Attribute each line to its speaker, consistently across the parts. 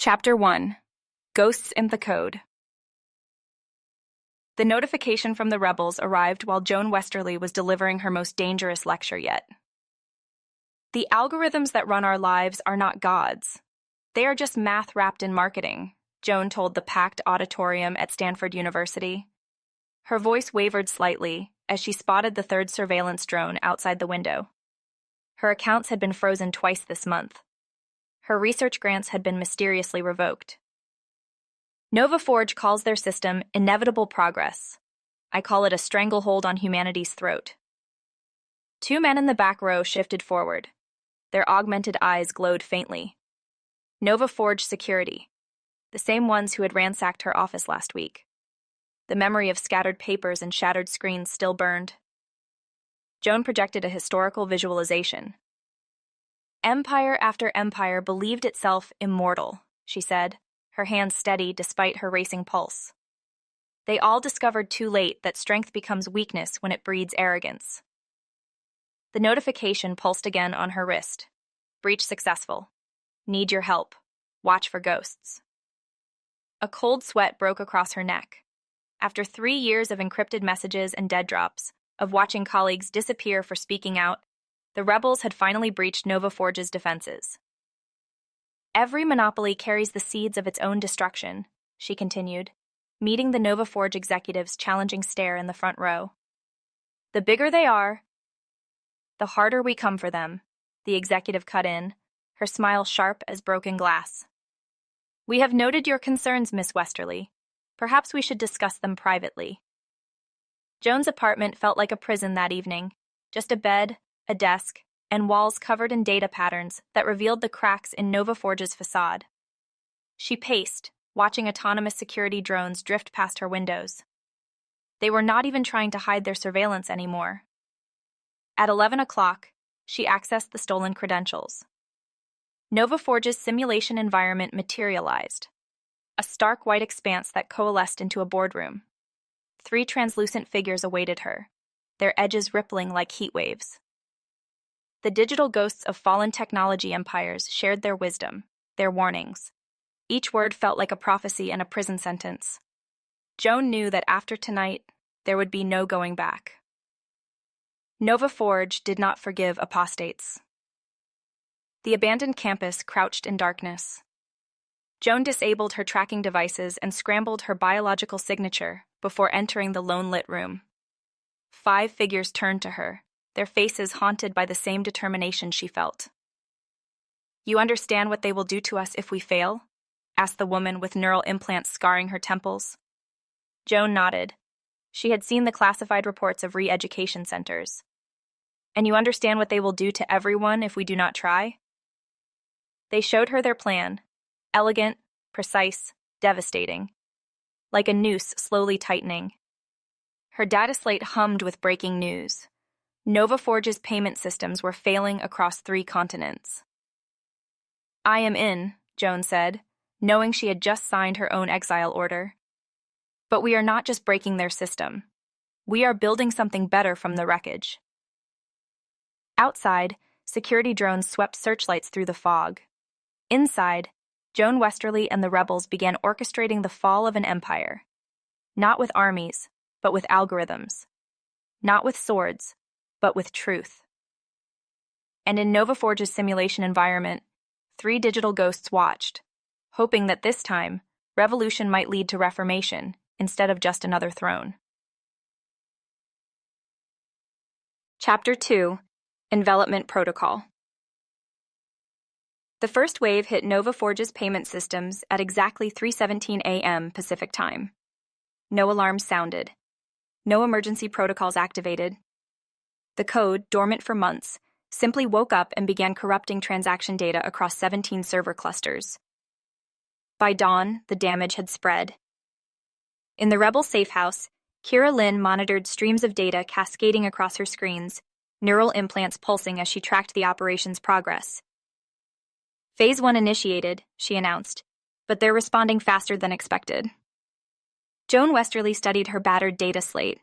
Speaker 1: Chapter 1. Ghosts in the Code. The notification from the rebels arrived while Joan Westerly was delivering her most dangerous lecture yet. The algorithms that run our lives are not gods. They are just math wrapped in marketing, Joan told the packed auditorium at Stanford University. Her voice wavered slightly as she spotted the third surveillance drone outside the window. Her accounts had been frozen twice this month. Her research grants had been mysteriously revoked. Nova Forge calls their system inevitable progress. I call it a stranglehold on humanity's throat. Two men in the back row shifted forward. Their augmented eyes glowed faintly. Nova Forge security, the same ones who had ransacked her office last week. The memory of scattered papers and shattered screens still burned. Joan projected a historical visualization. Empire after empire believed itself immortal, she said, her hands steady despite her racing pulse. They all discovered too late that strength becomes weakness when it breeds arrogance. The notification pulsed again on her wrist. Breach successful. Need your help. Watch for ghosts. A cold sweat broke across her neck. After 3 years of encrypted messages and dead drops, of watching colleagues disappear for speaking out, the rebels had finally breached Nova Forge's defenses. Every monopoly carries the seeds of its own destruction, she continued, meeting the Nova Forge executive's challenging stare in the front row. The bigger they are, the harder we come for them, the executive cut in, her smile sharp as broken glass. We have noted your concerns, Miss Westerly. Perhaps we should discuss them privately. Joan's apartment felt like a prison that evening, just a bed, a desk, and walls covered in data patterns that revealed the cracks in Nova Forge's facade. She paced, watching autonomous security drones drift past her windows. They were not even trying to hide their surveillance anymore. At 11 o'clock, she accessed the stolen credentials. Nova Forge's simulation environment materialized, a stark white expanse that coalesced into a boardroom. 3 translucent figures awaited her, their edges rippling like heat waves. The digital ghosts of fallen technology empires shared their wisdom, their warnings. Each word felt like a prophecy and a prison sentence. Joan knew that after tonight, there would be no going back. Nova Forge did not forgive apostates. The abandoned campus crouched in darkness. Joan disabled her tracking devices and scrambled her biological signature before entering the lone-lit room. 5 figures turned to her, their faces haunted by the same determination she felt. You understand what they will do to us if we fail? Asked the woman with neural implants scarring her temples. Joan nodded. She had seen the classified reports of re-education centers. And you understand what they will do to everyone if we do not try? They showed her their plan, elegant, precise, devastating, like a noose slowly tightening. Her data slate hummed with breaking news. Nova Forge's payment systems were failing across 3 continents. I am in, Joan said, knowing she had just signed her own exile order. But we are not just breaking their system. We are building something better from the wreckage. Outside, security drones swept searchlights through the fog. Inside, Joan Westerly and the rebels began orchestrating the fall of an empire. Not with armies, but with algorithms. Not with swords, but with truth. And in Nova Forge's simulation environment, 3 digital ghosts watched, hoping that this time, revolution might lead to reformation instead of just another throne. Chapter 2. Envelopment Protocol. The first wave hit Nova Forge's payment systems at exactly 3:17 a.m. Pacific Time. No alarms sounded. No emergency protocols activated. The code, dormant for months, simply woke up and began corrupting transaction data across 17 server clusters. By dawn, the damage had spread. In the rebel safehouse, Kira Lynn monitored streams of data cascading across her screens, neural implants pulsing as she tracked the operation's progress. Phase 1 initiated, she announced, but they're responding faster than expected. Joan Westerly studied her battered data slate.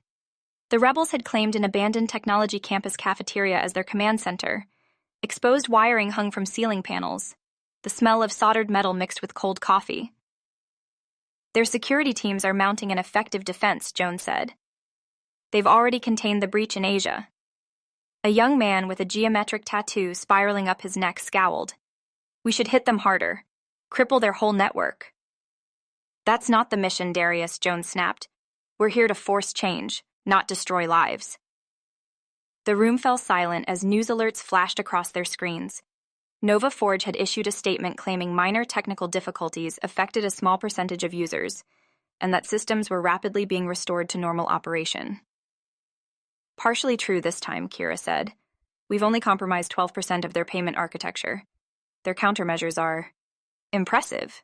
Speaker 1: The rebels had claimed an abandoned technology campus cafeteria as their command center. Exposed wiring hung from ceiling panels. the smell of soldered metal mixed with cold coffee. Their security teams are mounting an effective defense, Joan said. They've already contained the breach in Asia. A young man with a geometric tattoo spiraling up his neck scowled. We should hit them harder, cripple their whole network. That's not the mission, Darius, Joan snapped. We're here to force change, not destroy lives. The room fell silent as news alerts flashed across their screens. Nova Forge had issued a statement claiming minor technical difficulties affected a small percentage of users, and that systems were rapidly being restored to normal operation. Partially true this time, Kira said. We've only compromised 12% of their payment architecture. Their countermeasures are impressive.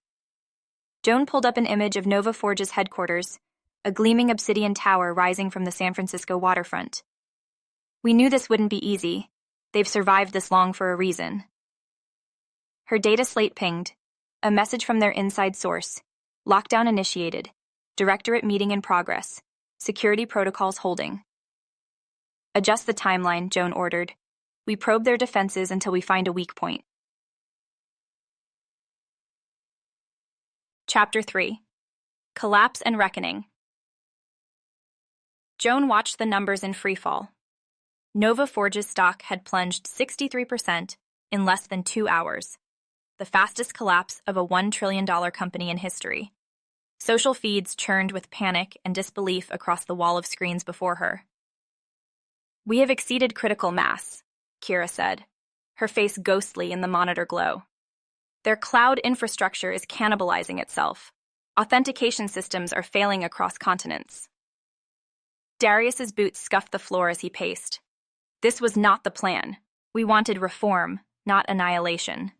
Speaker 1: Joan pulled up an image of Nova Forge's headquarters, a gleaming obsidian tower rising from the San Francisco waterfront. We knew this wouldn't be easy. They've survived this long for a reason. Her data slate pinged. A message from their inside source. Lockdown initiated. Directorate meeting in progress. Security protocols holding. Adjust the timeline, Joan ordered. We probe their defenses until we find a weak point. Chapter 3. Collapse and Reckoning. Joan watched the numbers in freefall. Nova Forge's stock had plunged 63% in less than 2 hours, the fastest collapse of a $1 trillion company in history. Social feeds churned with panic and disbelief across the wall of screens before her. We have exceeded critical mass, Kira said, her face ghostly in the monitor glow. Their cloud infrastructure is cannibalizing itself. Authentication systems are failing across continents. Darius's boots scuffed the floor as he paced. This was not the plan. We wanted reform, not annihilation.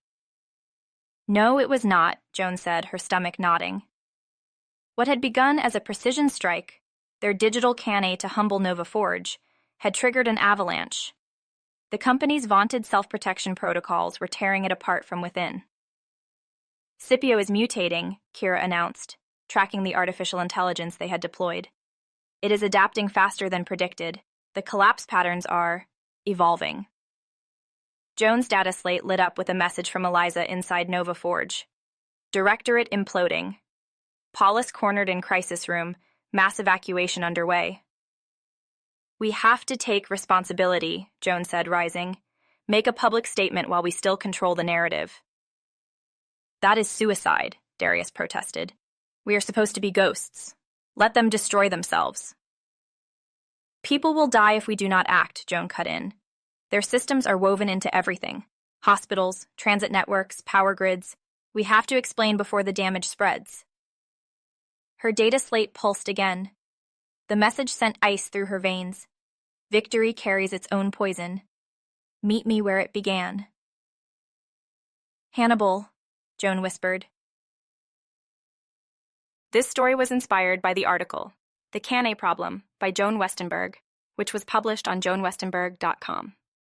Speaker 1: No, it was not, Joan said, her stomach nodding. What had begun as a precision strike, their digital Cannae to humble Nova Forge, had triggered an avalanche. The company's vaunted self-protection protocols were tearing it apart from within. Scipio is mutating, Kira announced, tracking the artificial intelligence they had deployed. It is adapting faster than predicted. The collapse patterns are evolving. Joan's data slate lit up with a message from Eliza inside Nova Forge. Directorate imploding. Paulus cornered in crisis room, mass evacuation underway. We have to take responsibility, Joan said, rising. Make a public statement while we still control the narrative. That is suicide, Darius protested. We are supposed to be ghosts. Let them destroy themselves. People will die if we do not act, Joan cut in. Their systems are woven into everything. Hospitals, transit networks, power grids. We have to explain before the damage spreads. Her data slate pulsed again. The message sent ice through her veins. Victory carries its own poison. Meet me where it began. Hannibal, Joan whispered. This story was inspired by the article, The Cannae Problem, by Joan Westenberg, which was published on joanwestenberg.com.